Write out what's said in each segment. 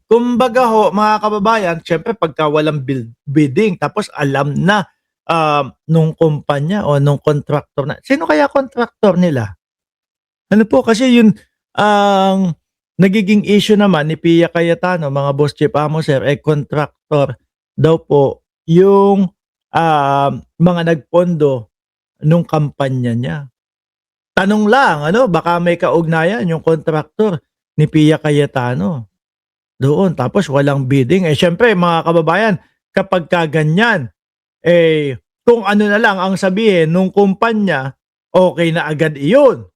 Kumbaga ho, mga kababayan, siyempre pagka walang bidding tapos alam na, nung kumpanya o nung kontraktor na sino kaya kontraktor nila? Ano po kasi yun ang nagiging issue naman ni Pia Cayetano, mga boss Chief Amo sir, eh kontraktor daw po yung, mga nagpondo nung kampanya niya. Tanong lang ano, baka may kaugnayan yung kontraktor ni Pia Cayetano doon tapos walang bidding. Eh, siyempre mga kababayan kapagka ganyan, eh, kung ano na lang ang sabihin nung kumpanya, okey na agad iyon,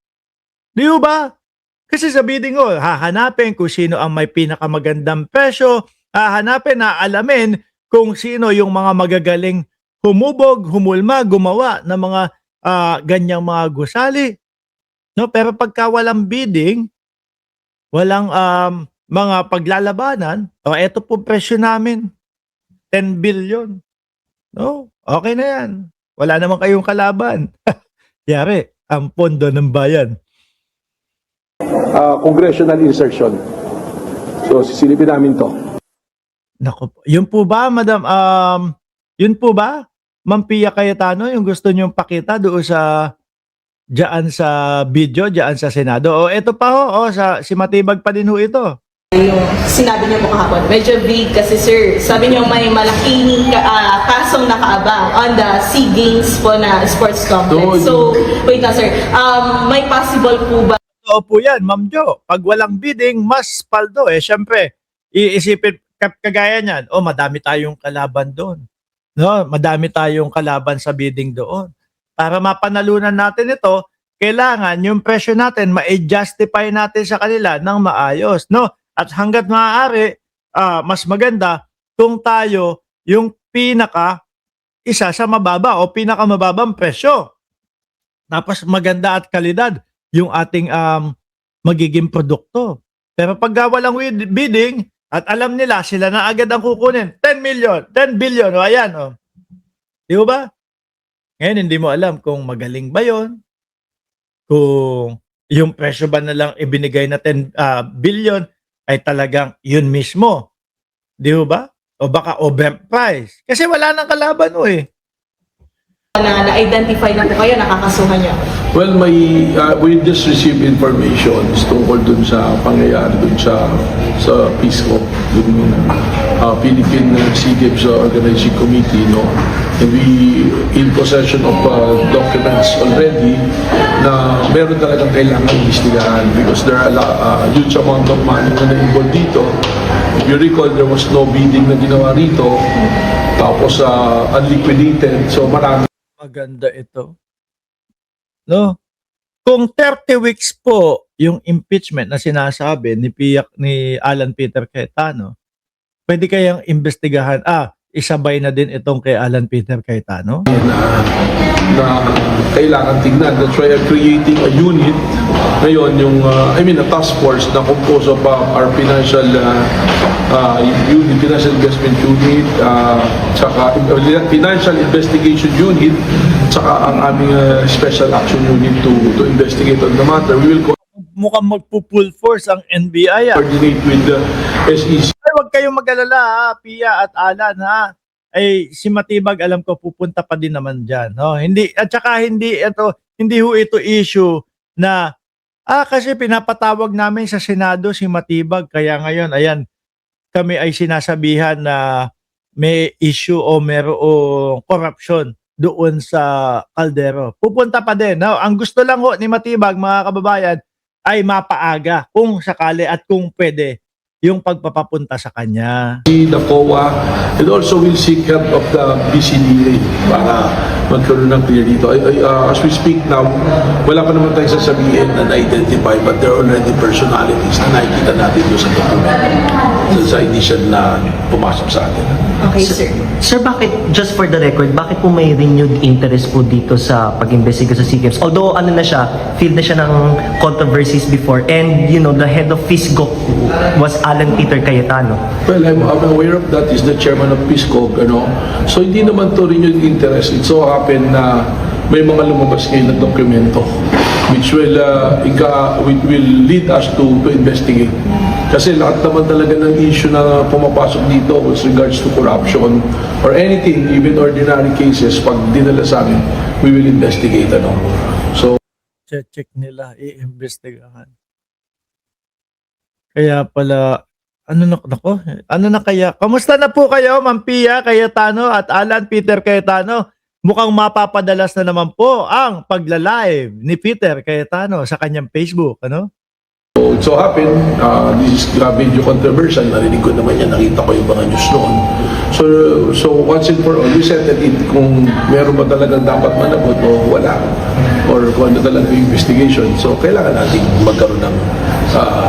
'di ho ba? Kasi sa bidding ho, hahanapin kung sino ang may pinakamagandang presyo, hahanapin, aalamin kung sino yung mga magagaling humubog, humulma, gumawa ng mga, ganyang mga gusali, 'no? Pero pagka walang bidding, walang, mga paglalabanan, "O eto po presyo namin, 10 billion, 'no? Okey na 'yan, wala naman kayong kalaban." Yari ang pondo ng bayan. Congressional insertion. So sisilipin namin to. Naku po, yun po ba madam, yun po ba, Ma'am Pia Cayetano, yung gusto niyong pakita doon sa diyaan sa video, diyaan sa Senado? O eto pa ho, sa si Matibag pa din ho ito. Yung sinabi niyo po kahapon, medyo vague kasi sir. Sabi niyo may malaking kasong nakaabang on the SEA Games po na sports complex. So, wait na sir, may possible po ba? Totoo po yan, Ma'am Jo. Pag walang bidding, mas paldo. Eh, syempre, iisipin, kagaya niyan, madami tayong kalaban doon. No, madami tayong kalaban sa bidding doon. Para mapanalunan natin ito, kailangan yung presyo natin ma-justify natin sa kanila ng maayos, no? At hangga't maaari, mas maganda kung tayo yung isa sa mababa o pinakamababang presyo. Tapos maganda at kalidad yung ating magiging produkto. Pero pag walang bidding at alam nila sila na agad ang kukunin, 10 million, 10 billion, o ayan, o. Di ba? Ngayon hindi mo alam kung magaling ba yon, kung yung presyo ba na lang ibinigay na 10 billion ay talagang yun mismo. Di ba? O baka overprice. Kasi wala nang kalaban o eh. Na-identify na po kayo, nakakasuhan niyo? Well, we just received information tungkol dun sa pangyayari dun sa Peace Corps, dun Philippine SEA Games Organizing Committee, no? And we in possession of documents already na meron talagang kailangan imbestigahan because there are a huge amount of money na na-involved dito. If you recall, there was no bidding na ginawa rito, tapos unliquidated, so marami. Maganda ito. No? Kung 30 weeks po yung impeachment na sinasabi ni Alan Peter Cayetano, pwede kayang imbestigahan, isabay na din itong kay Alan Peter Cayetano? Na kailangan tignan. That's why I'm creating a unit ngayon, a task force na composed of our financial unit, financial investment unit, saka financial investigation unit, saka ang aming special action unit to investigate on the matter. We will Mukhang magpo-full force ang NBI. coordinate with the SEC. Ay, huwag kayong mag-alala, Pia at Alan, ha? Ay, si Matibag, alam ko, pupunta pa din naman dyan. No? Hindi, at saka hindi ho ito issue na, kasi pinapatawag namin sa Senado si Matibag, kaya ngayon, ayan, kami ay sinasabihan na may issue o merong corruption doon sa Caldero. Pupunta pa din. No? Ang gusto lang ho ni Matibag, mga kababayan, ay mapaaga kung sakali at kung pwede yung pagpapapunta sa kanya. The COA and also will seek help of the BCDA para magkaroon ng clear dito. As we speak now, wala pa naman tayong sasabihin na na-identify but there are already personalities na nakikita natin doon sa document sa initial na pumasok sa atin. Okay sir. Sir, bakit, just for the record, bakit po may renewed interest po dito sa pag-imbestiga sa SEA Games? Although, field na siya ng controversies before, and, the head of FISGOC was Alan Peter Cayetano. Well, I'm aware of that. Is the chairman of PISCOG, So, hindi naman to renewed interest. It so happened na may mga lumabas ngayon na dokumento which will lead us to investigate. Kasi lahat naman talaga ng issue na pumapasok dito with regards to corruption or anything, even ordinary cases, pag dinala sa amin, we will investigate. So, Check nila, iimbestigahan. Kaya pala, ano na kaya? Kamusta na po kayo, Ma'am Pia Cayetano at Alan Peter Cayetano? Mukhang mapapadalas na naman po ang pagla-live ni Peter Cayetano sa kanyang Facebook, ano? So it so happened, this is medyo controversial, narinig ko naman yan, nakita ko yung mga news noon. So once and for all, we settled it kung meron ba talagang dapat managot o wala, or kung ano talaga yung investigation. So kailangan natin magkaroon ng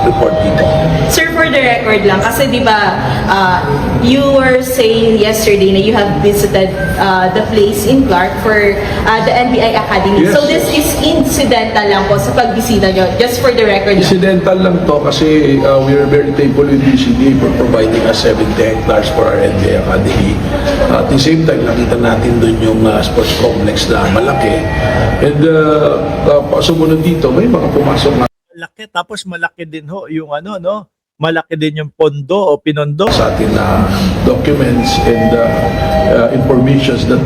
report dito. Sir, for the record lang, kasi di ba, you were saying yesterday na you have visited the place in Clark for the NBI Academy. Yes. So this is incidental lang po sa pagbisita nyo, just for the record lang. Incidental lang to kasi we are very thankful with DCD for providing us 70 hectares for our NBI Academy. At the same time, nakita natin doon yung sports complex na malaki. And sumunod dito, may mga pumasok na Malaki, tapos malaki din ho yung malaki din yung pondo o pinondo. sa atin na documents and informations that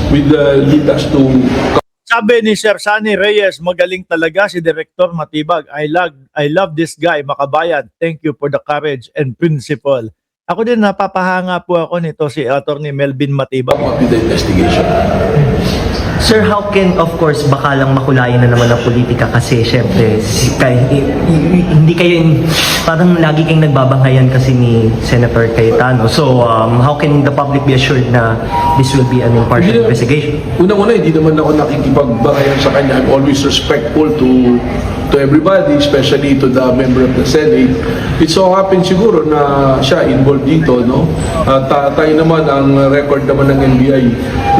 will lead us to Sabi ni Sir Sunny Reyes, magaling talaga si Director Matibag. I love this guy, Makabayan. Thank you for the courage and principle. Ako din, napapahanga po ako nito si Attorney Melvin Matibag. with the investigation. Sir, how can, of course, baka lang makulayan na naman ang politika kasi syempre, hindi kayo, parang lagi kayong nagbabanghayan kasi ni Senator Cayetano. So, how can the public be assured na this will be an impartial investigation? Unang-una, hindi naman ako nakikipagbakayan sa kanya. I'm always respectful to everybody, especially to the member of the Senate. It so happens siguro na siya involved dito, no? At tayo naman, ang record naman ng NBI,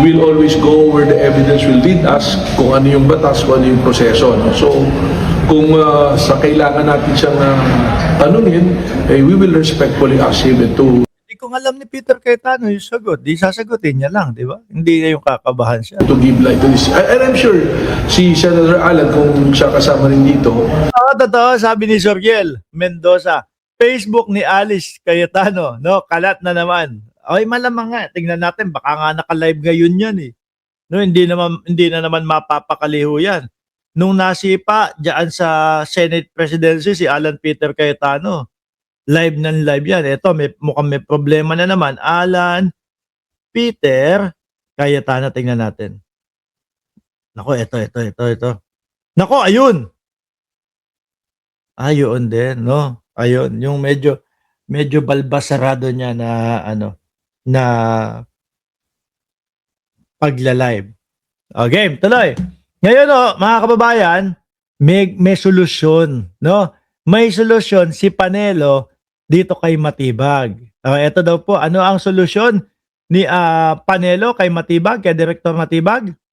will always go where the evidence will lead us, kung ano yung batas, kung ano yung proseso, no? So, kung sa kailangan natin siyang tanungin, we will respectfully ask him to Hindi ko alam ni Peter Cayetano yung sagot. Di sasagutin niya lang, di ba? Hindi na yung kakabahan siya. give light to this. And I'm sure si Senator Alan, kung siya kasama rin dito, Totoo, sabi ni Soriel Mendoza, Facebook ni Alice Cayetano, no? Kalat na naman. Ay, malamang nga. Tingnan natin, baka nga naka-live ngayon yan eh. No, hindi na naman mapapakaliho yan. Nung nasipa diyan sa Senate presidency si Alan Peter Cayetano, live ng live yan. Ito, mukhang may problema na naman. Alan Peter Cayetano, tingnan natin. Nako, ito. Nako, ayun. Ayun din, no? Ayun, yung medyo balbasarado niya na pagla-live. Okay, tuloy. Ngayon, mga kababayan, may solusyon, no? May solusyon si Panelo dito kay Matibag. Ito daw po, ano ang solusyon ni Panelo kay Matibag, kay Director Matibag?